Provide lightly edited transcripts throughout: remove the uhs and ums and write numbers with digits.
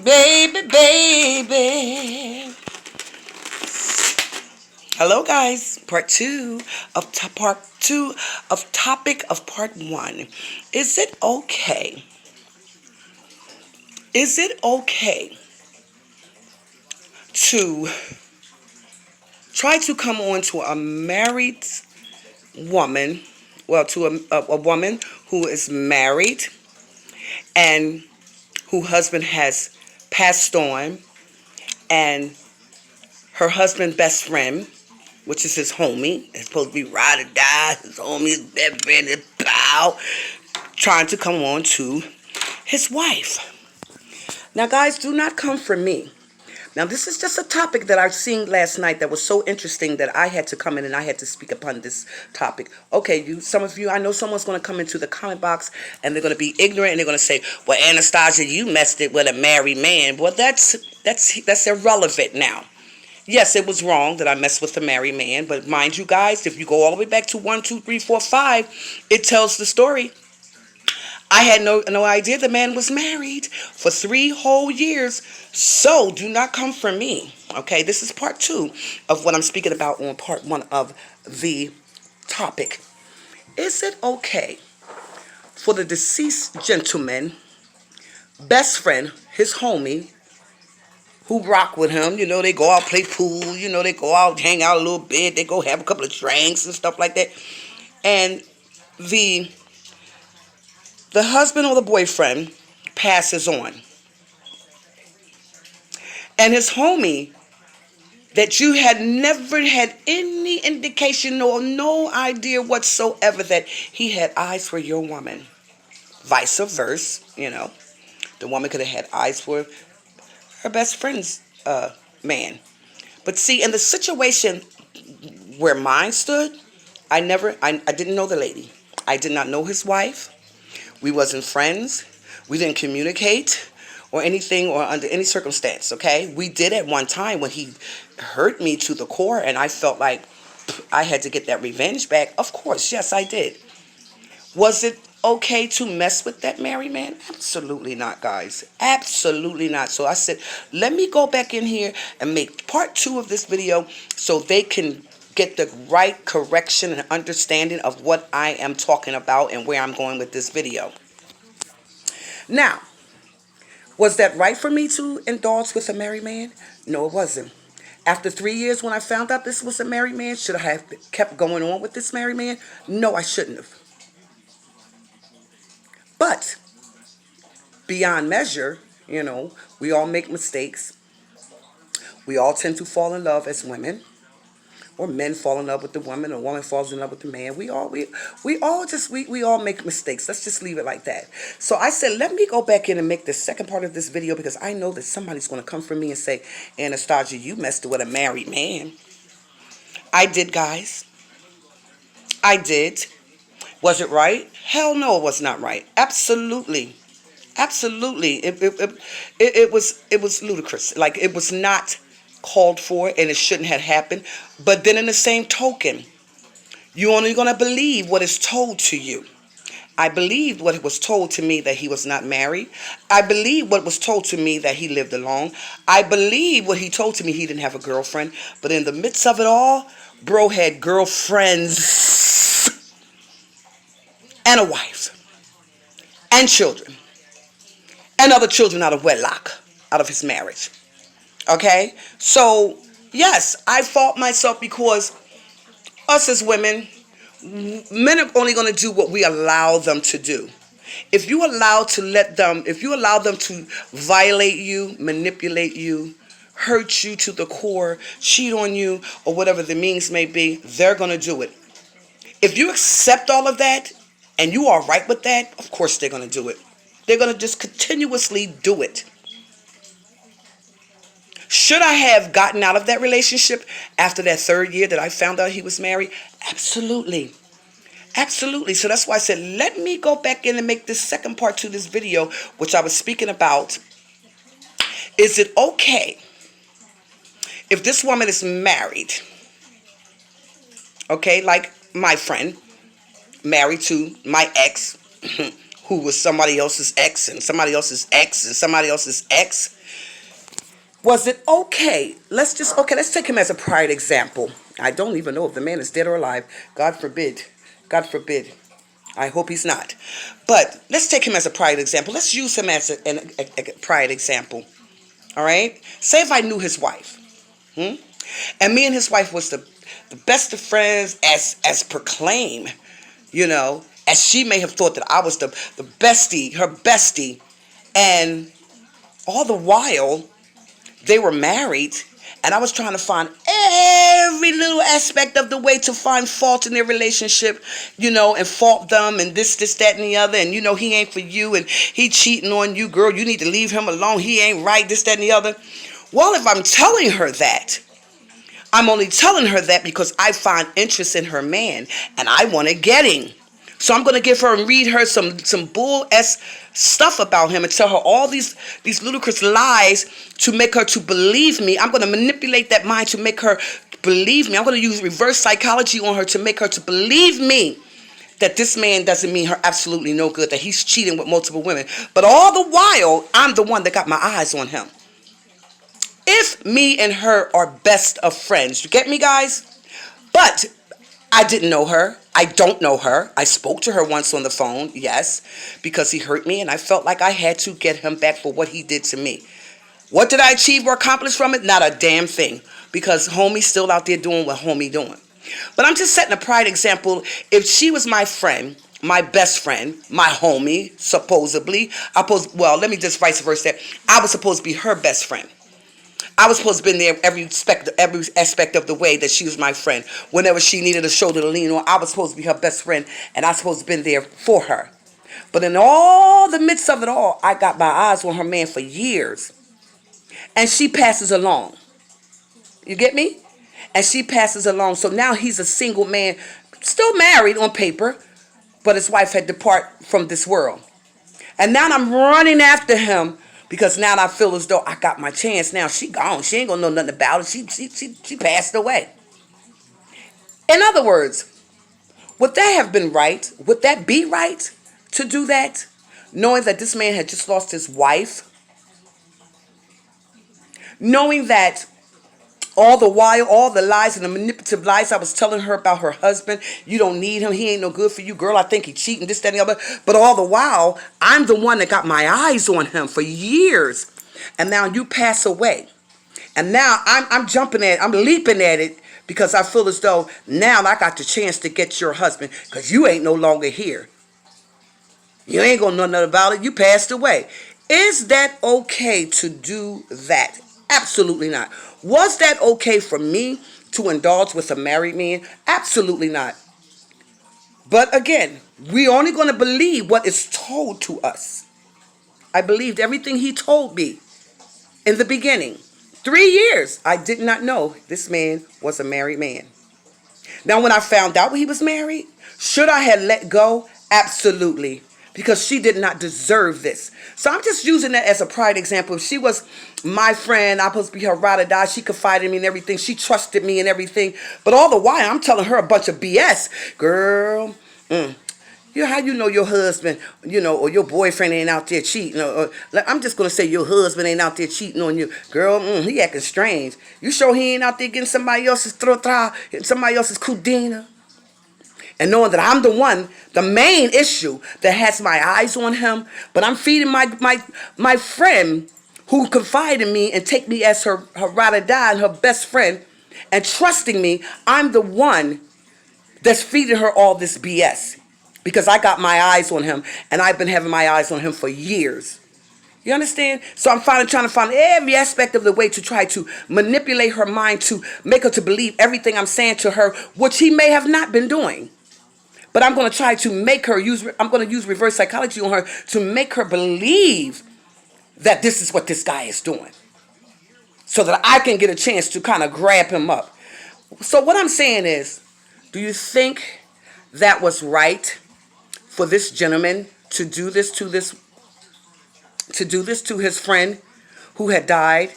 Baby, baby. Hello, guys. Part two of topic of part one. Is it okay? Is it okay to try to come on to a married woman, well, to a woman who is married and whose husband has passed on, and her husband's best friend, which is his homie, is supposed to be ride or die, his homie, his best friend, his pal, trying to come on to his wife. Now, guys, do not come for me. Now, this is just a topic that I've seen last night that was so interesting that I had to come in and I had to speak upon this topic. Okay, some of you, I know someone's going to come into the comment box and they're going to be ignorant and they're going to say, well, Anastasia, you messed it with a married man. Well, that's irrelevant now. Yes, it was wrong that I messed with a married man, but mind you guys, if you go all the way back to 1, 2, 3, 4, 5, it tells the story. I had no idea the man was married for 3 whole years. So do not come for me. Okay, this is part 2 of what I'm speaking about on part 1 of the topic. Is it okay for the deceased gentleman, best friend, his homie, who rock with him, they go out, play pool, they go out, hang out a little bit, they go have a couple of drinks and stuff like that, and the husband or the boyfriend passes on. And his homie, that you had never had any indication or no idea whatsoever that he had eyes for your woman. Vice versa, The woman could have had eyes for her best friend's man. But see, in the situation where mine stood, I didn't know the lady. I did not know his wife. We wasn't friends. We didn't communicate or anything or under any circumstance, okay? We did at one time when he hurt me to the core and I felt like I had to get that revenge back. Of course, yes, I did. Was it okay to mess with that married man? Absolutely not, guys. Absolutely not. So I said, let me go back in here and make part 2 of this video so they can get the right correction and understanding of what I am talking about and where I'm going with this video. Now, was that right for me to indulge with a married man? No, it wasn't. After 3 years when I found out this was a married man, should I have kept going on with this married man? No, I shouldn't have. But beyond measure, we all make mistakes. We all tend to fall in love as women. Or men fall in love with the woman, or woman falls in love with the man. We all make mistakes. Let's just leave it like that. So I said, let me go back in and make the second part of this video because I know that somebody's going to come for me and say, Anastasia, you messed with a married man. I did, guys. I did. Was it right? Hell no, it was not right. Absolutely. Absolutely. It was ludicrous. Like, it was not called for and it shouldn't have happened. But then in the same token, you're only going to believe what is told to you. I believed what was told to me that he was not married. I believe what was told to me that he lived alone. I believe what he told to me he didn't have a girlfriend. But in the midst of it all, bro had girlfriends and a wife and children and other children out of wedlock, out of his marriage. Okay? So, yes, I fault myself because us as women, men are only going to do what we allow them to do. If you allow them to violate you, manipulate you, hurt you to the core, cheat on you, or whatever the means may be, they're going to do it. If you accept all of that and you are right with that, of course they're going to do it. They're going to just continuously do it. Should I have gotten out of that relationship after that 3rd year that I found out he was married? Absolutely. Absolutely. So that's why I said, let me go back in and make this second part to this video, which I was speaking about. Is it okay if this woman is married, okay, like my friend, married to my ex, who was somebody else's ex and somebody else's ex and somebody else's ex, Was it okay? Let's take him as a pride example. I don't even know if the man is dead or alive. God forbid. God forbid. I hope he's not. But let's take him as a pride example. Let's use him as a pride example. All right? Say if I knew his wife. Hmm? And me and his wife was the best of friends as proclaimed, as she may have thought that I was the bestie, her bestie. And all the while, they were married, and I was trying to find every little aspect of the way to find fault in their relationship, and fault them and this, that, and the other. And he ain't for you, and he cheating on you, girl. You need to leave him alone. He ain't right, this, that, and the other. Well, if I'm telling her that, I'm only telling her that because I find interest in her man, and I want to get him. So I'm going to give her and read her some bull-ass stuff about him and tell her all these ludicrous lies to make her to believe me. I'm going to manipulate that mind to make her believe me. I'm going to use reverse psychology on her to make her to believe me that this man doesn't mean her absolutely no good, that he's cheating with multiple women. But all the while, I'm the one that got my eyes on him. If me and her are best of friends, you get me, guys? But I didn't know her. I don't know her. I spoke to her once on the phone, yes, because he hurt me, and I felt like I had to get him back for what he did to me. What did I achieve or accomplish from it? Not a damn thing, because homie's still out there doing what homie doing. But I'm just setting a pride example. If she was my friend, my best friend, my homie, supposedly, let me just vice versa. I was supposed to be her best friend. I was supposed to be there every aspect of the way that she was my friend. Whenever she needed a shoulder to lean on, I was supposed to be her best friend, and I was supposed to be there for her. But in all the midst of it all, I got my eyes on her man for years. And she passes along. You get me? And she passes along. So now he's a single man, still married on paper, but his wife had departed from this world. And now I'm running after him because now I feel as though I got my chance. Now she gone. She ain't gonna know nothing about it. She passed away. In other words, would that have been right? Would that be right to do that? Knowing that this man had just lost his wife? Knowing that all the while, all the lies and the manipulative lies I was telling her about her husband, you don't need him, he ain't no good for you, girl, I think he cheating, this, that, and the other. But all the while, I'm the one that got my eyes on him for years. And now you pass away. And now I'm jumping at it, I'm leaping at it because I feel as though now I got the chance to get your husband because you ain't no longer here. You ain't gonna know nothing about it, you passed away. Is that okay to do that? Absolutely not. Was that okay for me to indulge with a married man? Absolutely not. But again, we only going to believe what is told to us. I believed everything he told me in the beginning. 3 years, I did not know this man was a married man. Now, when I found out he was married, should I have let go? Absolutely. Because she did not deserve this. So I'm just using that as a pride example. If she was my friend, I'm supposed to be her ride or die. She confided in me and everything. She trusted me and everything. But all the while, I'm telling her a bunch of BS. Girl, how you know your husband, or your boyfriend ain't out there cheating? I'm just going to say your husband ain't out there cheating on you. Girl, he acting strange. You sure he ain't out there getting somebody else's throtra, somebody else's kudina? And knowing that I'm the one, the main issue that has my eyes on him, but I'm feeding my friend who confided in me and take me as her ride or die and her best friend and trusting me, I'm the one that's feeding her all this BS because I got my eyes on him and I've been having my eyes on him for years. You understand? So I'm trying to find every aspect of the way to try to manipulate her mind to make her to believe everything I'm saying to her, which he may have not been doing. But I'm going to try to make her I'm going to use reverse psychology on her to make her believe that this is what this guy is doing. So that I can get a chance to kind of grab him up. So what I'm saying is, do you think that was right for this gentleman to do this to his friend who had died?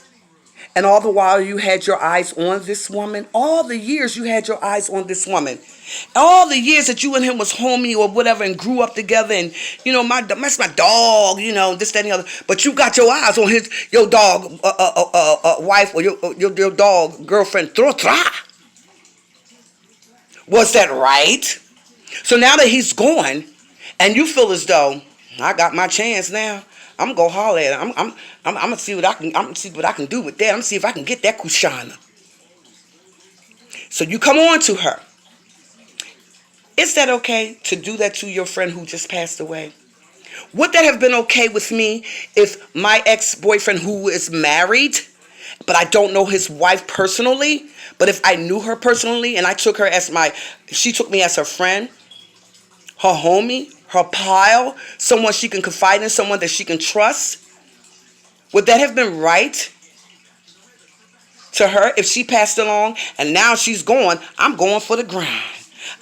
And all the while you had your eyes on this woman. All the years you had your eyes on this woman. All the years that you and him was homie or whatever and grew up together and, that's my dog, this, that, and the other. But you got your eyes on your dog wife or your dog girlfriend. Was that right? So now that he's gone and you feel as though I got my chance now, I'm gonna go holler at her. I'm gonna see what I can do with that. I'm gonna see if I can get that Kushana. So you come on to her. Is that okay to do that to your friend who just passed away? Would that have been okay with me if my ex-boyfriend who is married, but I don't know his wife personally, but if I knew her personally and I took her she took me as her friend, her homie, her pile, someone she can confide in, someone that she can trust, would that have been right to her if she passed along and now she's gone? I'm going for the grind.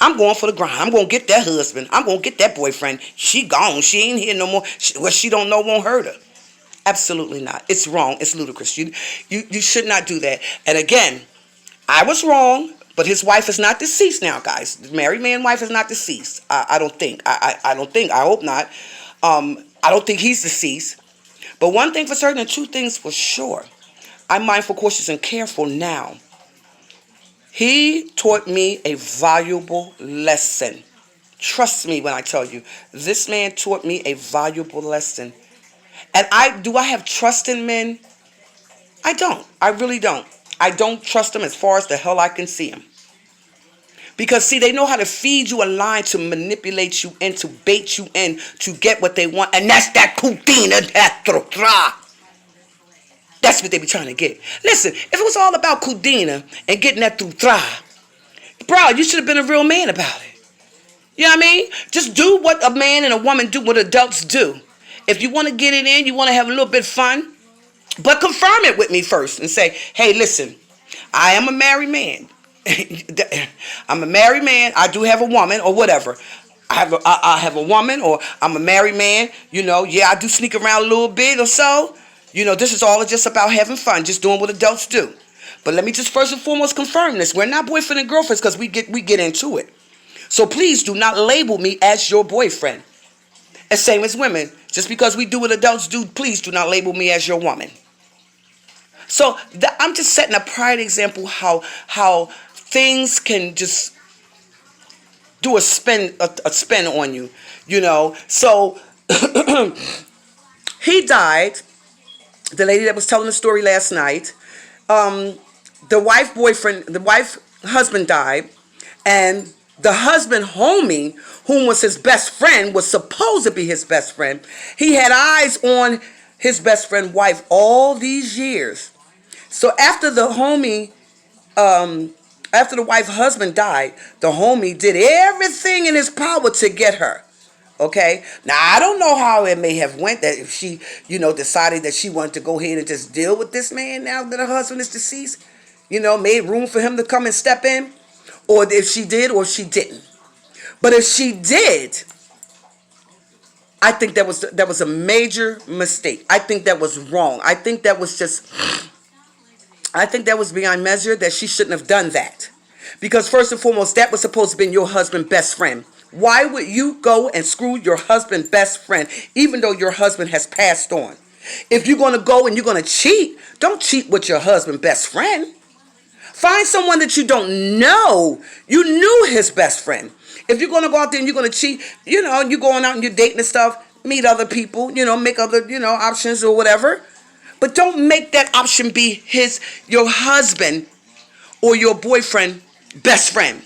I'm going for the grind. I'm going to get that husband. I'm going to get that boyfriend. She gone. She ain't here no more. What she don't know won't hurt her. Absolutely not. It's wrong. It's ludicrous. You should not do that. And again, I was wrong, but his wife is not deceased now, guys. The married man wife is not deceased. I don't think. I don't think. I hope not. I don't think he's deceased. But one thing for certain and two things for sure. I'm mindful, cautious, and careful now. He taught me a valuable lesson. Trust me when I tell you, this man taught me a valuable lesson. And do I have trust in men? I don't. I really don't. I don't trust them as far as the hell I can see them. Because, see, they know how to feed you a line to manipulate you and to bait you in to get what they want. And that's that kudina, that tra. That's what they be trying to get. Listen, if it was all about kudina and getting that tra, bro, you should have been a real man about it. You know what I mean? Just do what a man and a woman do, what adults do. If you want to get it in, you want to have a little bit of fun, but confirm it with me first and say, hey, listen, I am a married man. I'm a married man. I do have a woman or whatever. I have a woman or I'm a married man. I do sneak around a little bit or so. This is all just about having fun, just doing what adults do. But let me just first and foremost confirm this. We're not boyfriend and girlfriends because we get into it. So please do not label me as your boyfriend. And same as women. Just because we do what adults do, please do not label me as your woman. So I'm just setting a pride example how things can just do a spin on you, So he died. The lady that was telling the story last night, the wife husband died, and the husband homie, whom was his best friend, was supposed to be his best friend. He had eyes on his best friend wife all these years. So after the wife husband died, the homie did everything in his power to get her. Okay. Now I don't know how it may have went that if she, decided that she wanted to go ahead and just deal with this man now that her husband is deceased, made room for him to come and step in, or if she did or if she didn't. But if she did, I think that was a major mistake. I think that was wrong. I think that was beyond measure, that she shouldn't have done that. Because first and foremost, that was supposed to be your husband's best friend. Why would you go and screw your husband's best friend, even though your husband has passed on? If you're going to go and you're going to cheat, don't cheat with your husband's best friend. Find someone that you don't know. You knew his best friend. If you're going to go out there and you're going to cheat, you're going out and you're dating and stuff, meet other people, make other, options or whatever. But don't make that option be your husband or your boyfriend best friend.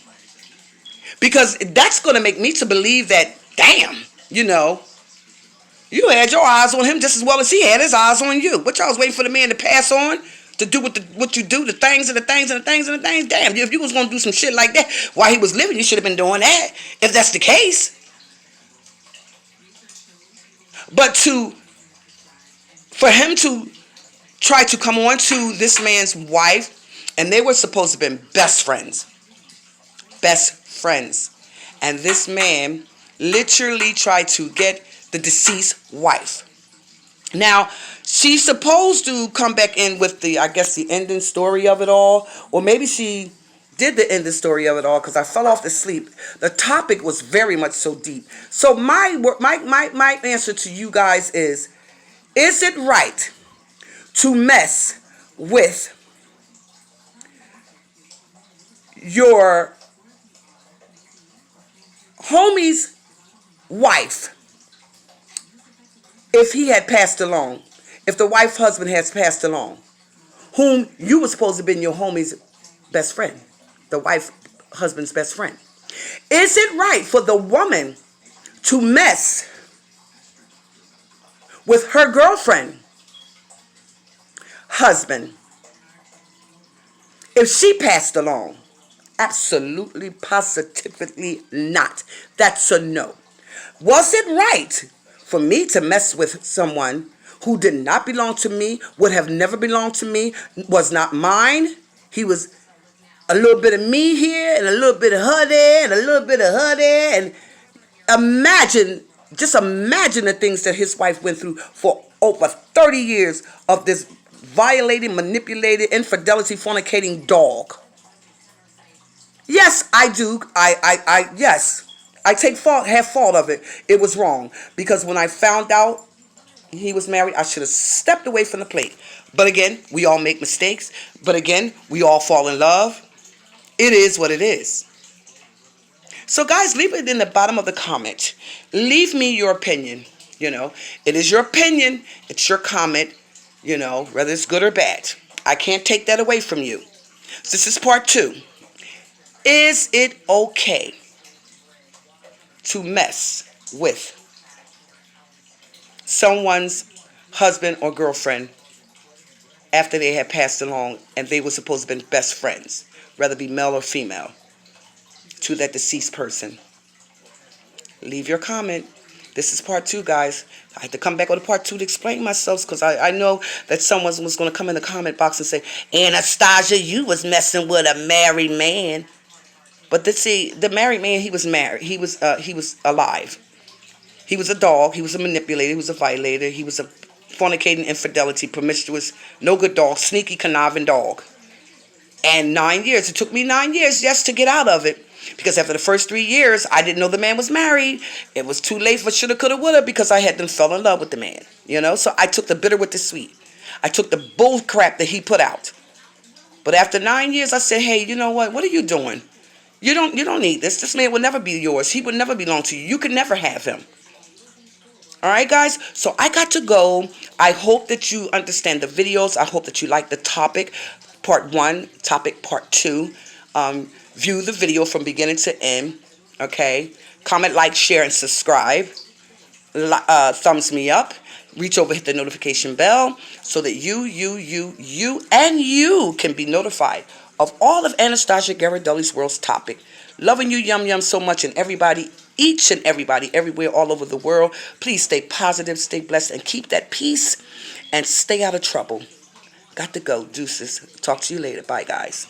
Because that's going to make me to believe that, damn, you had your eyes on him just as well as he had his eyes on you. What y'all was waiting for the man to pass on to do what you do, the things and the things and the things and the things. Damn, if you was going to do some shit like that while he was living, you should have been doing that, if that's the case. But for him to try to come on to this man's wife, and they were supposed to have been best friends. And this man literally tried to get the deceased wife. Now, she's supposed to come back in with the, I guess, the ending story of it all. Or maybe she did the ending story of it all because I fell off to sleep. The topic was very much so deep. So my answer to you guys is it right to mess with your homie's wife if he had passed along? If the wife husband has passed along, whom you were supposed to have been your homie's best friend, the wife husband's best friend. Is it right for the woman to mess with her girlfriend husband if she passed along? Absolutely, positively not. That's a no. Was it right for me to mess with someone who did not belong to me, would have never belonged to me, was not mine? He was a little bit of me here and a little bit of her there and a little bit of her there. And just imagine the things that his wife went through for over 30 years of this violating, manipulated, infidelity, fornicating dog. Yes, I do. Yes. I have fault of it. It was wrong. Because when I found out he was married, I should have stepped away from the plate. But again, we all make mistakes. But again, we all fall in love. It is what it is. So guys, leave it in the bottom of the comment. Leave me your opinion. It is your opinion. It's your comment, whether it's good or bad. I can't take that away from you. So this is part 2. Is it okay to mess with someone's husband or girlfriend after they had passed along and they were supposed to be best friends, whether it be male or female, to that deceased person? Leave your comment. This is part 2, guys. I had to come back with a part 2 to explain myself because I know that someone was going to come in the comment box and say, Anastasia, you was messing with a married man. But the married man, he was married. He was alive. He was a dog. He was a manipulator. He was a violator. He was a fornicating, infidelity, promiscuous, no good dog, sneaky, conniving dog. And 9 years. It took me 9 years just to get out of it. Because after the first 3 years, I didn't know the man was married. It was too late for shoulda, coulda, woulda because I had then fell in love with the man. So I took the bitter with the sweet. I took the bull crap that he put out. But after 9 years, I said, hey, you know what? What are you doing? You don't need this. This man will never be yours. He would never belong to you. You could never have him. All right, guys? So I got to go. I hope that you understand the videos. I hope that you like the topic, part 1, topic part 2. View the video from beginning to end. Okay? Comment, like, share, and subscribe. Thumbs me up. Reach over, hit the notification bell so that you can be notified of all of Anastasia GHIRADELLI'S World's topic. Loving you, yum, so much, and everybody, each and everybody, everywhere, all over the world. Please stay positive, stay blessed, and keep that peace, and stay out of trouble. Got to go. Deuces. Talk to you later. Bye, guys.